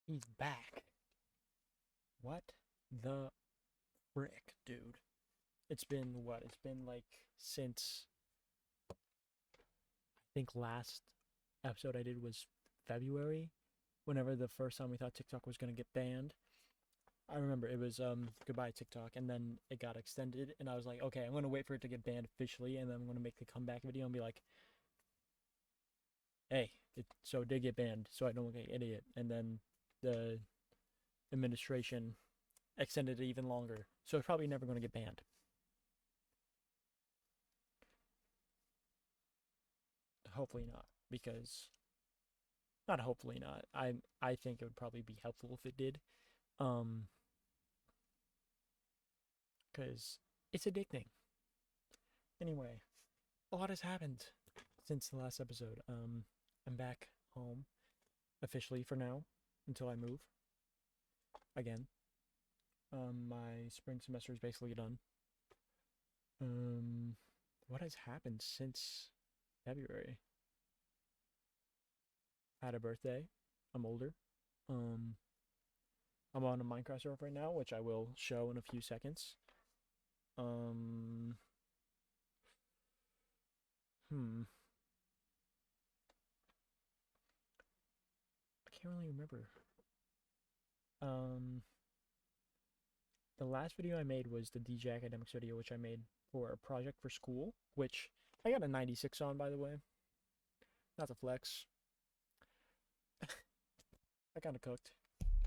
He's back. What the frick, dude? It's been what? It's been like since I think last episode I did was February. Whenever the first time we thought TikTok was gonna get banned. I remember it was goodbye TikTok, and then it got extended, and I was like, okay, I'm gonna wait for it to get banned officially, and then I'm gonna make the comeback video and be like, hey, it did get banned, so I don't look like an idiot. And then the administration extended it even longer, so it's probably never gonna get banned. Hopefully not, because not hopefully not. I think it would probably be helpful if it did. Um, because it's addicting. Anyway, a lot has happened since the last episode. I'm back home officially for now until I move again. My spring semester is basically done. Um, what has happened since February? I had a birthday. I'm older. Um, I'm on a Minecraft server right now, which I will show in a few seconds. Um, hmm. I can't really remember. Um, the last video I made was the DJ Academics video, which I made for a project for school, which I got a 96 on, by the way. Not to flex. I kind of cooked.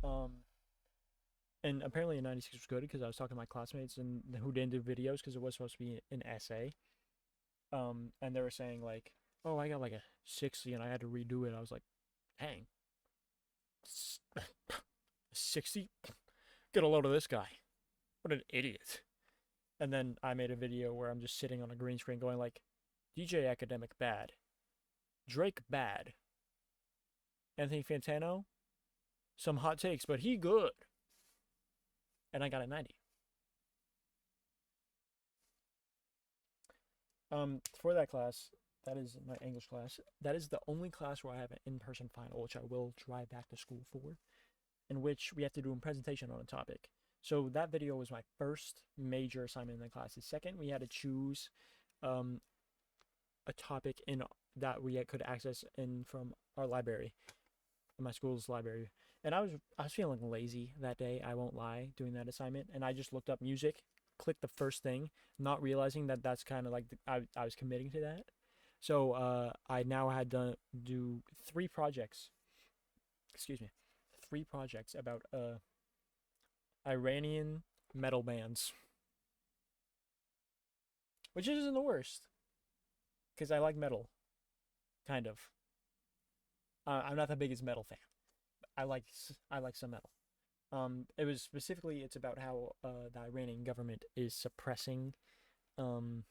Um, and apparently a 96 was good because I was talking to my classmates and who didn't do videos because it was supposed to be an essay. And they were saying like, "Oh, I got like a 60 and I had to redo it." I was like, "Dang, 60? Get a load of this guy. What an idiot." And then I made a video where I'm just sitting on a green screen going like, DJ Academic bad, Drake bad, Anthony Fantano some hot takes, but he good. And I got a 90. For that class, that is my English class. That is the only class where I have an in-person final, which I will drive back to school for, in which we have to do a presentation on a topic. So that video was my first major assignment in the class. The second, we had to choose um, a topic in that we could access in from our library, my school's library. And I was feeling lazy that day, I won't lie, doing that assignment, and I just looked up music, clicked the first thing, not realizing that that's kind of like I was committing to that. So I now had to do three projects, excuse me, three projects about Iranian metal bands, which isn't the worst because I like metal, kind of. I'm not the biggest metal fan. I like some metal. It was specifically it's about how the Iranian government is suppressing um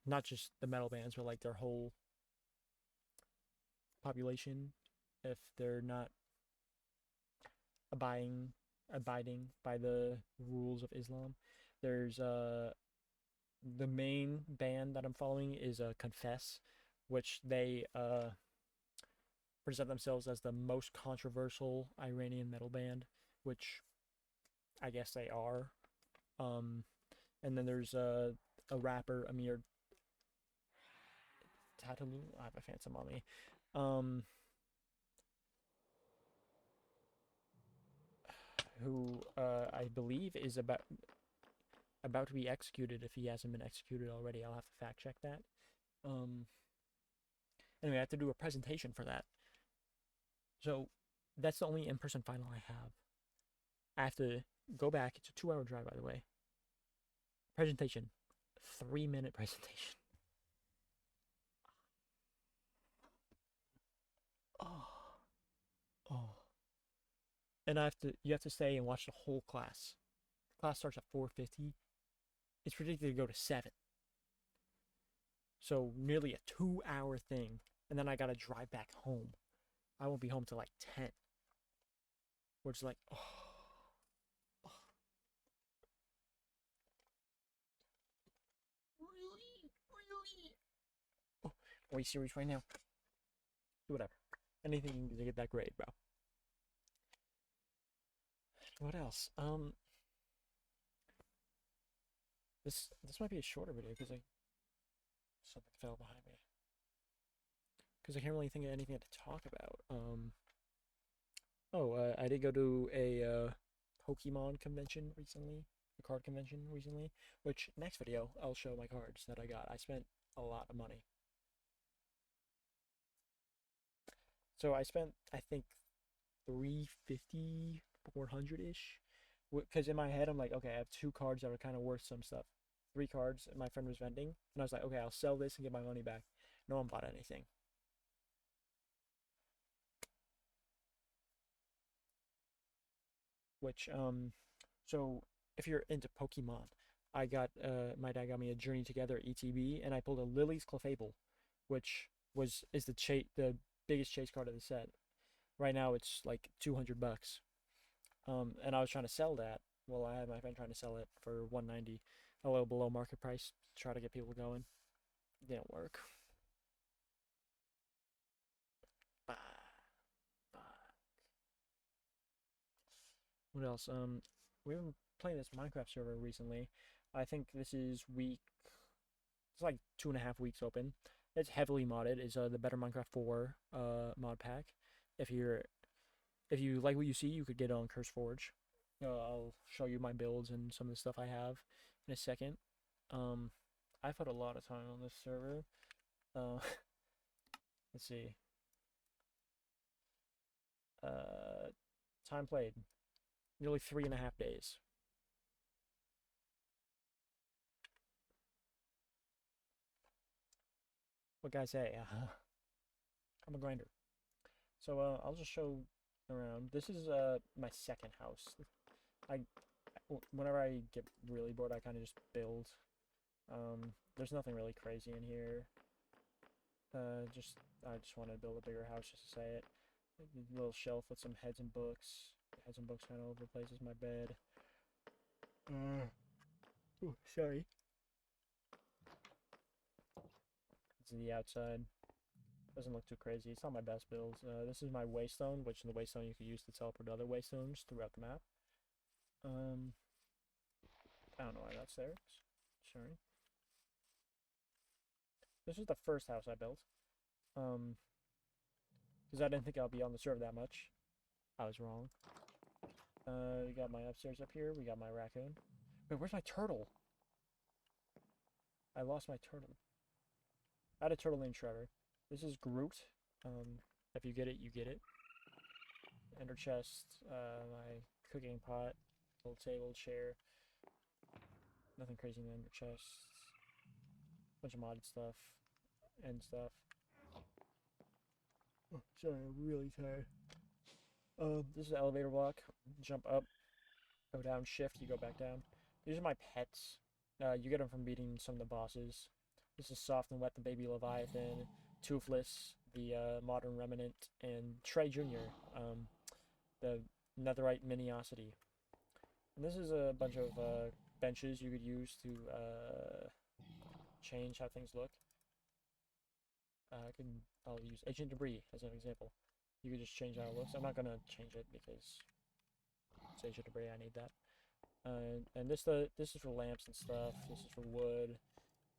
not just the metal bands but like their whole population if they're not abiding abiding by the rules of Islam. There's the main band that I'm following is Confess, which they present themselves as the most controversial Iranian metal band, which I guess they are. Um, and then there's a rapper Amir Tatalu. I have a phantom on me. Um, who I believe is about to be executed if he hasn't been executed already. I'll have to fact check that. Um, anyway, I have to do a presentation for that. So that's the only in-person final I have. I have to go back. It's a 2 hour drive, by the way. Presentation, 3 minute presentation. Oh, oh. And you have to stay and watch the whole class. Class starts at 4:50. It's predicted to go to 7. So nearly a 2 hour thing. And then I gotta drive back home. I won't be home till like 10. Which is like, oh, oh. Really? Really? Oh, are you serious right now? Do whatever. anything to get that grade, bro. What else? This might be a shorter video because something fell behind me. Because I can't really think of anything to talk about. I did go to a Pokemon convention recently, a card convention recently. Which next video I'll show my cards that I got. I spent a lot of money. So I spent, I think, 350, 400 ish. Because in my head I'm like, okay, I have two cards that are kind of worth some stuff. Three cards. And my friend was vending, and I was like, okay, I'll sell this and get my money back. No one bought anything. Which so if you're into Pokemon, I got my dad got me a Journey Together ETB, and I pulled a Lily's Clefable, which is the biggest chase card of the set. Right now it's like 200 bucks. And I was trying to sell that. Well, I had my friend trying to sell it for 190, a little below market price, to try to get people going. It didn't work. What else? We've been playing this Minecraft server recently. I think this is week. It's like 2.5 weeks open. It's heavily modded. It's the Better Minecraft 4 mod pack. If you like what you see, you could get it on CurseForge. I'll show you my builds and some of the stuff I have in a second. I've put a lot of time on this server. Let's see. Time played, nearly 3.5 days. What guys say? I'm a grinder. So I'll just show around. This is my second house. Whenever I get really bored, I kind of just build. There's nothing really crazy in here. I just want to build a bigger house just to say it. A little shelf with some heads and books. Heads and books kind of over the place is my bed. Ooh, sorry. This is the outside. Doesn't look too crazy. It's not my best build. This is my waystone, which in the waystone you can use to teleport to other waystones throughout the map. I don't know why that's there. Sorry. This is the first house I built. Because I didn't think I'll be on the server that much. I was wrong. We got my upstairs up here. We got my raccoon. Wait, where's my turtle? I lost my turtle. I had a turtle named Trevor. This is Groot. If you get it, you get it. Ender chest, my cooking pot, little table, chair. Nothing crazy in the ender chest. Bunch of modded stuff and stuff. Oh, sorry, I'm really tired. This is an elevator block. Jump up, go down, shift, you go back down. These are my pets. You get them from beating some of the bosses. This is Soft and Wet, the baby Leviathan, Toothless, the modern remnant, and Trey Jr., the netherite miniosity. And this is a bunch of benches you could use to change how things look. I'll use Ancient Debris as an example. You could just change how it looks. I'm not gonna change it because it's Ancient Debris. I need that. And this is for lamps and stuff. This is for wood,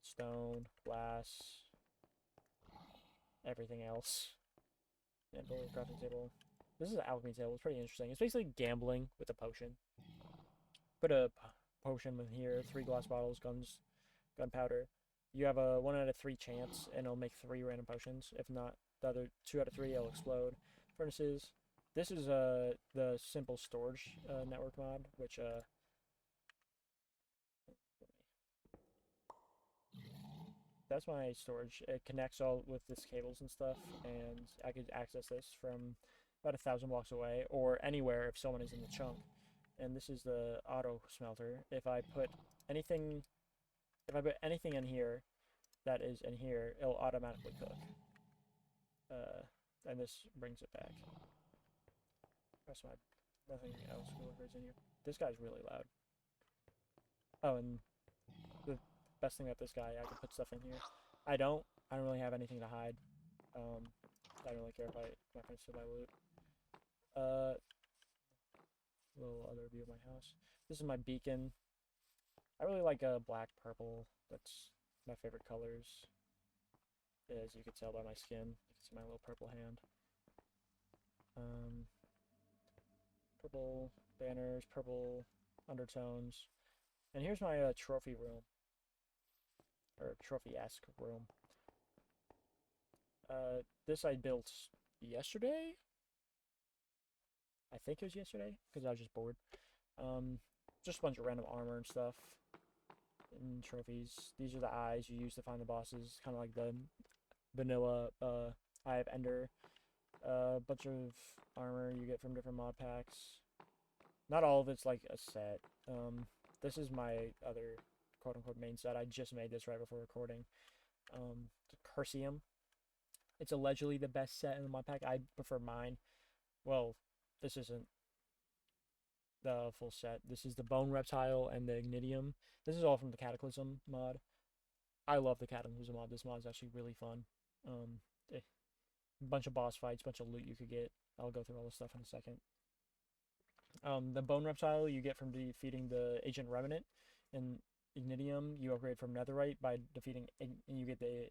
stone, glass, everything else. And build a crafting table. This is an alchemy table. It's pretty interesting. It's basically gambling with a potion. Put a potion in here. 3 glass bottles, gunpowder. You have a 1 out of 3 chance, and it'll make 3 random potions. If not, the other 2 out of 3, it'll explode. Furnaces. This is the simple storage network mod, which that's my storage. It connects all with this cables and stuff, and I could access this from about 1,000 blocks away or anywhere if someone is in the chunk. And this is the auto smelter. If I put anything in here that is in here, it'll automatically cook. And this brings it back. That's nothing else is in here. This guy's really loud. Oh, and the best thing about this guy, I can put stuff in here. I don't really have anything to hide. I don't really care if my friends steal my loot. Uh, little other view of my house. This is my beacon. I really like black, purple. That's my favorite colors. As you can tell by my skin, you can see my little purple hand. Purple banners, purple undertones. And here's my trophy room. Or trophy-esque room. This I built yesterday? I think it was yesterday, because I was just bored. Just a bunch of random armor and stuff. And trophies. These are the eyes you use to find the bosses. Kind of like the vanilla Eye of Ender. A bunch of armor you get from different mod packs. Not all of it's like a set. This is my other quote-unquote main set. I just made this right before recording. Cursium. It's allegedly the best set in the mod pack. I prefer mine. Well, this isn't the full set. This is the Bone Reptile and the Ignitium. This is all from the Cataclysm mod. I love the Cataclysm mod. This mod is actually really fun. Bunch of boss fights, bunch of loot you could get. I'll go through all this stuff in a second. The Bone Reptile you get from defeating the Agent Remnant, and Ignitium you upgrade from Netherite by defeating, and you get the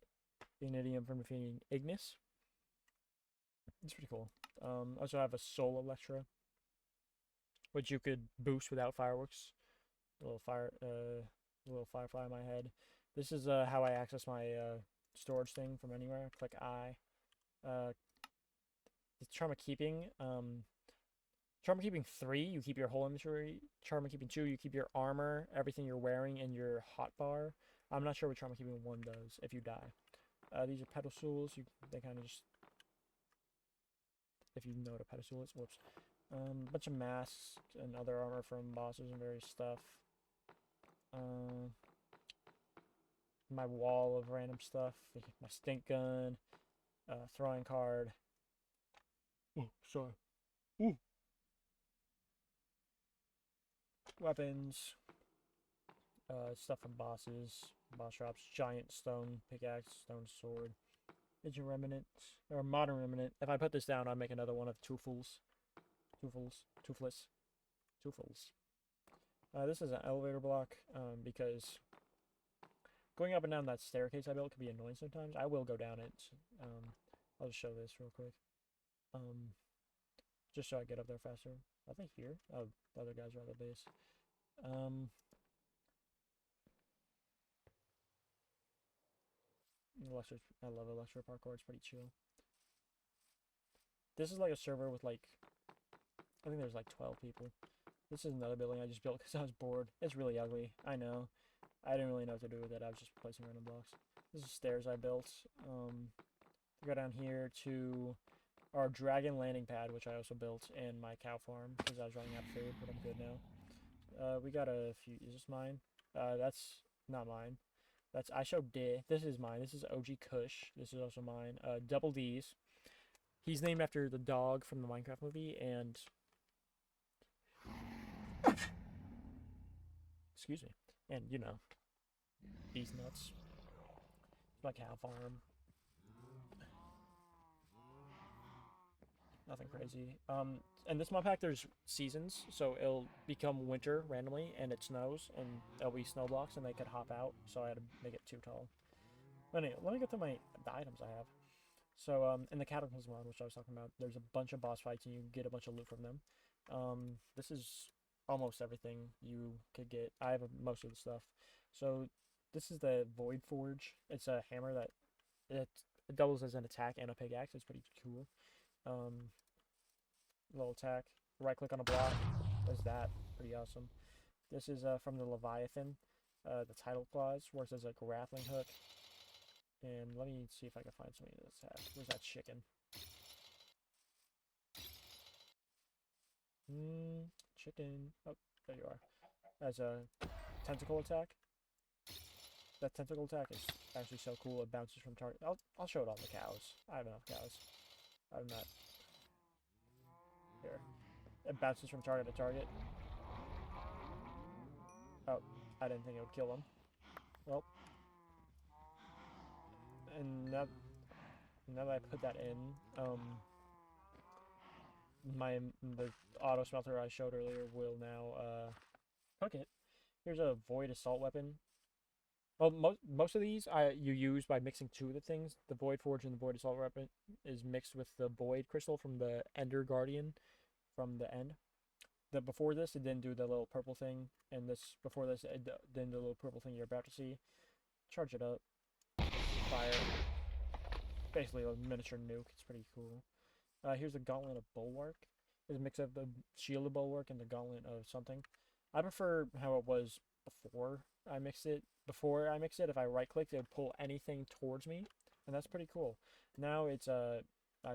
Ignitium from defeating Ignis. It's pretty cool. Also have a Soul Electra, which you could boost without fireworks. Little firefly on my head. This is how I access my storage thing from anywhere. Click I. The Charm of Keeping. Charm of Keeping 3, you keep your whole inventory. Charm of Keeping 2, you keep your armor, everything you're wearing, and your hotbar. I'm not sure what Charm of Keeping 1 does if you die. These are pedestals. They kind of just, if you know what a pedestal is. Whoops. Bunch of masks and other armor from bosses and various stuff. My wall of random stuff. My stink gun. Throwing card. Oh, sorry. Ooh. Weapons. Stuff from bosses. Boss shops. Giant stone pickaxe. Stone sword. Agent Remnant. Or Modern Remnant. If I put this down, I'll make another one of Toothless. This is an elevator block, because going up and down that staircase I built can be annoying sometimes. I will go down it. I'll just show this real quick. Just so I get up there faster. I think here. Oh, the other guys are at the base. I love Electro Parkour. It's pretty chill. This is like a server with like, I think there's like 12 people. This is another building I just built because I was bored. It's really ugly. I know. I didn't really know what to do with it. I was just placing random blocks. This is stairs I built. Go down here to our dragon landing pad, which I also built, and my cow farm because I was running out of food, but I'm good now. We got a few. Is this mine? That's not mine. I showed D. This is mine. This is OG Kush. This is also mine. Double D's. He's named after the dog from the Minecraft movie, and excuse me. And you know, these nuts. It's my cow farm. Nothing crazy. In this mod pack, there's seasons, so it'll become winter randomly, and it snows, and there'll be snow blocks, and they could hop out, so I had to make it too tall. But anyway, let me get to the items I have. So, in the Cataclysm mod, which I was talking about, there's a bunch of boss fights, and you get a bunch of loot from them. This is almost everything you could get. I have most of the stuff. So, this is the Void Forge. It's a hammer that it doubles as an attack and a pickaxe. It's pretty cool. Little attack. Right click on a block. Does that. Pretty awesome. This is from the Leviathan. The title clause works as a grappling hook. And let me see if I can find something that's that. Where's that chicken? Chicken. Oh, there you are. As a tentacle attack. That tentacle attack is actually so cool. It bounces from target. I'll show it on the cows. I have enough cows. I'm not. Here. It bounces from target to target. Oh, I didn't think it would kill him. Well. And that. now that I put that in, the auto smelter I showed earlier will now cook it. Here's a void assault weapon. Well, most of these you use by mixing two of the things. The void forge and the void assault weapon is mixed with the void crystal from the Ender Guardian from the end. The before this it didn't do the little purple thing, and this before this it didn't do the little purple thing you're about to see. Charge it up, fire. Basically a miniature nuke. It's pretty cool. Here's the Gauntlet of Bulwark. It's a mix of the Shield of Bulwark and the Gauntlet of something. I prefer how it was before I mixed it. Before I mix it, if I right click, it would pull anything towards me, and that's pretty cool. Now it's I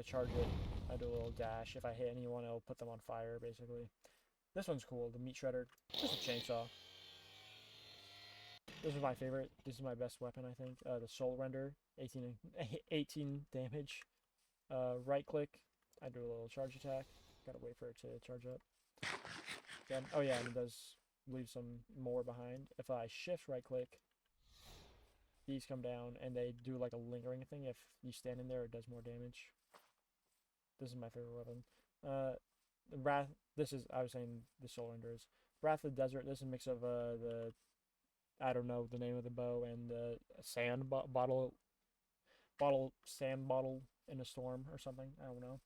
charge it. I do a little dash. If I hit anyone, it'll put them on fire, basically. This one's cool. The meat shredder. Just a chainsaw. This is my favorite. This is my best weapon, I think. The soul render, 18 damage. Right click. I do a little charge attack. Gotta wait for it to charge up. Again. Oh yeah, and it does leave some more behind. If I shift right click, these come down and they do like a lingering thing. If you stand in there, it does more damage. This is my favorite weapon. Wrath. This is, I was saying, the soul renders. Wrath of the Desert. This is a mix of the, I don't know the name of the bow, and the sand bottle sand bottle in a storm or something. I don't know.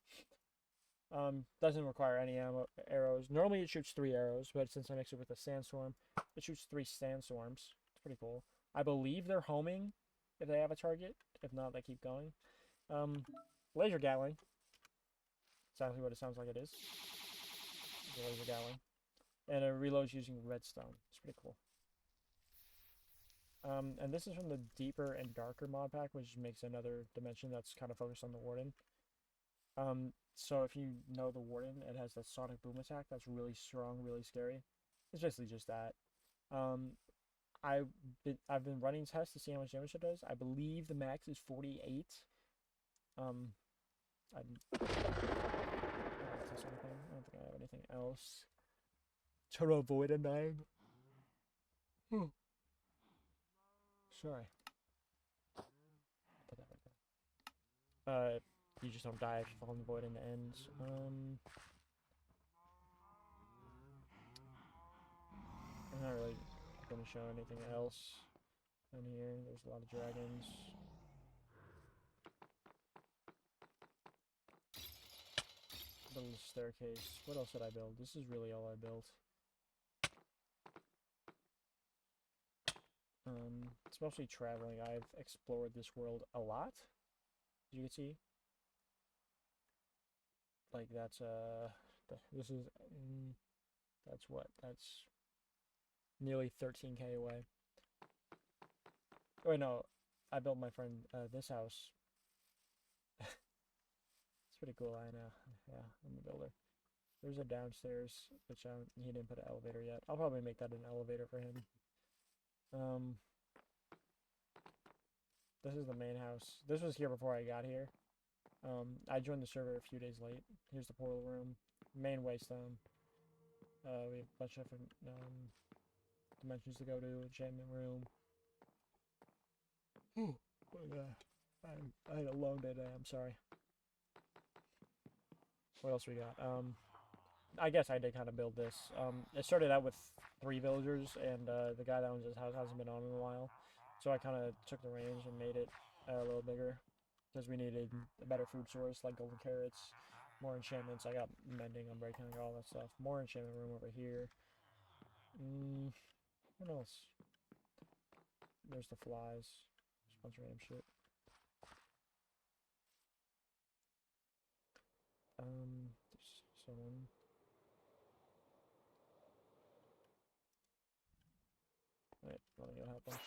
Doesn't require any arrows. Normally it shoots 3 arrows, but since I mix it with a sandstorm, it shoots 3 sandstorms. It's pretty cool. I believe they're homing if they have a target. If not, they keep going. Laser Gatling. Exactly what it sounds like it is. The laser Gatling. And it reloads using redstone. It's pretty cool. And this is from the Deeper and Darker mod pack, which makes another dimension that's kind of focused on the Warden. So if you know the Warden, it has that sonic boom attack that's really strong, really scary. It's basically just that. I've been running tests to see how much damage it does. I believe the max is 48. I don't test anything. I don't think I have anything else to avoid a 9. Sorry. Put that right there. You just don't die if you fall in the void in the end. I'm not really going to show anything else in here. There's a lot of dragons. Build a staircase. What else did I build? This is really all I built. It's mostly traveling. I've explored this world a lot, as you can see. Like that's this is that's what? That's nearly 13k away. Oh wait, no, I built my friend this house. It's pretty cool. I know. Yeah, I'm a builder. There's a downstairs, which he didn't put an elevator yet. I'll probably make that an elevator for him. This is the main house. This was here before I got here. I joined the server a few days late. Here's the portal room. Main waystone. We have a bunch of different dimensions to go to. Enchantment room. I had a long day today. I'm sorry. What else we got? I guess I did kind of build this. It started out with 3 villagers, and the guy that owns this house hasn't been on in a while. So I kind of took the reins and made it a little bigger. Because we needed a better food source, like golden carrots, more enchantments. I got mending, unbreaking, all that stuff. More enchantment room over here. What else? There's the flies. There's a bunch of random shit. There's someone. Wait, let me go help them.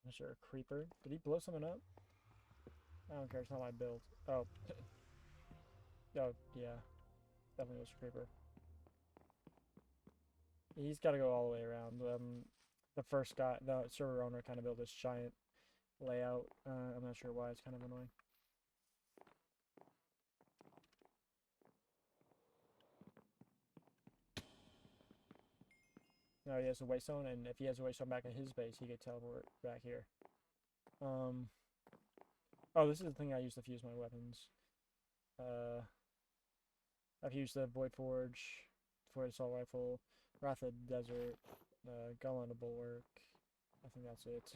Is there a creeper? Did he blow something up? I don't care, it's not my build. Oh. Oh, yeah. Definitely was a creeper. He's got to go all the way around. The first guy, the server owner, kind of built this giant layout. I'm not sure why. It's kind of annoying. No, he has a waystone, and if he has a waystone back at his base, he could teleport back here. Um. Oh, this is the thing I use to fuse my weapons. Uh, I've used the Void Forge, Void Assault Rifle, Wrath of the Desert, Gun on the Bulwark. I think that's it.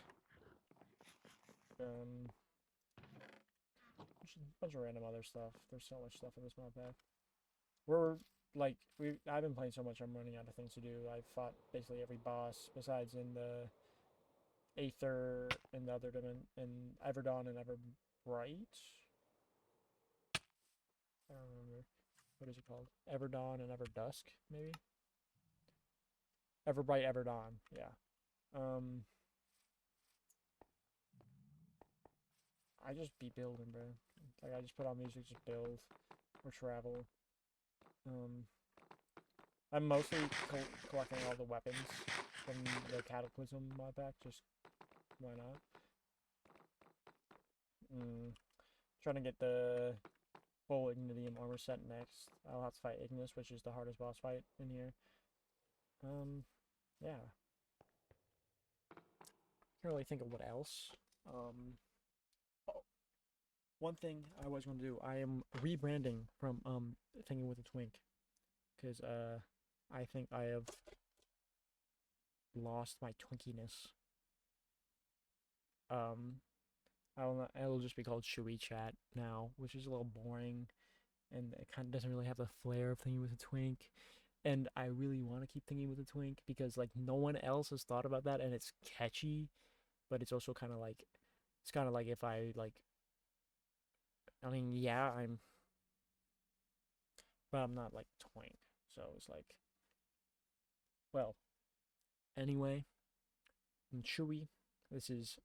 Um, just a bunch of random other stuff. There's so much stuff in this mod pack. We're like I've been playing so much. I'm running out of things to do. I've fought basically every boss besides in the Aether and the other in Everdawn and Everbright. I don't remember. What is it called? Everdawn and Everdusk, maybe? Everbright, Everdawn, yeah. Um, I just be building, bro. Like, I just put on music, just build, or travel. Um, I'm mostly collecting all the weapons from the Cataclysm mod pack, just why not? Trying to get the full Ignitium armor set next. I'll have to fight Ignis, which is the hardest boss fight in here. Yeah. Can't really think of what else. Oh, one thing I was going to do, I am rebranding from Thinking with a Twink, because I think I have lost my twinkiness. Um, it'll just be called Chewy Chat now, which is a little boring, and it kind of doesn't really have the flair of Thinking with a Twink. And I really want to keep Thinking with a Twink because like no one else has thought about that, and it's catchy, but it's also kind of like it's kind of like if I like. I mean, yeah, but I'm not like Twink, so it's like, well, anyway, I'm Chewy. This is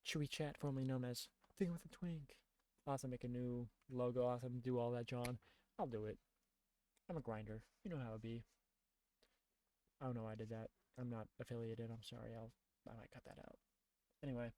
Chewy Chat, formerly known as Thinking with a Twink. I'll have to make a new logo. I'll have to do all that, John. I'll do it. I'm a grinder. You know how it be. I don't know why I did that. I'm not affiliated. I'm sorry. I might cut that out. Anyway.